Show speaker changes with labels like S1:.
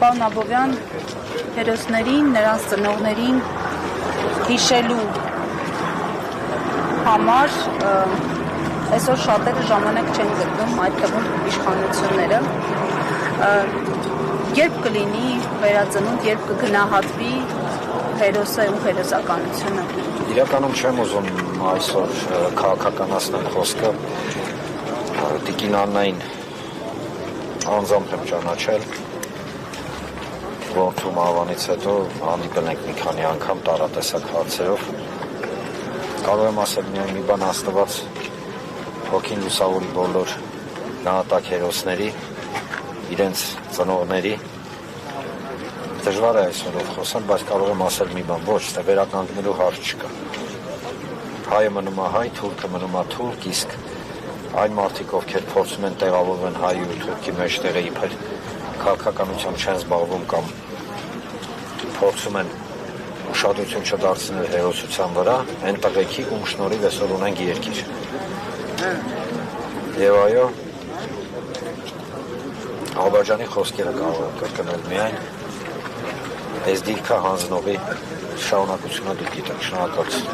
S1: Պարոն Աբովյան, հերոսներին, նրանց ծնողներին հիշելու համար այսօր շատերը ժամանակ չեն գտնում, այդ թվում իշխանությունները, երբ կլինի վերածնունդ, երբ կգնահատվի հերոսը ու հերոսականությունը։
S2: Իրականում չեմ ուզում այսօր քաղաքականացնել խոսքը, Տիկին Աննային անձամբ եմ ճանաչել, որդու մահվանից հետո հանդիպել ենք մի քանի անգամ տարատեսակ հարցերով, կարող եմ ասել միայն մի բան, Աստված հոգին լուսավորի բոլոր նահատակ հերոսների, իրենց ծնողների, դժվար է այսօրով խոսեմ, բայց կարող եմ ասել մի բան, ոչ, թե վերականգնելու հարց չկա։ Հայը մնում է հայ, թուրքը մնում է թուրք, իսկ այն մարդիկ, ովքեր փորձում են տեղավորվեն հայի ու թուրքի մեջտեղը իբր քաղաքականությամբ չեն զբաղվում կամ փորձում են ուշադրություն չդարձնել հերոսության վրա, այն տղեկի, ում շնորհիվ այսօր ունենք երկիր։ Եվ այո, Ալբաջանի խոսքերը կարող եմ կրկնել միայն, այս դիրքը հանձնողի շարունակությունը դուք գիտեք, շնորհակալություն։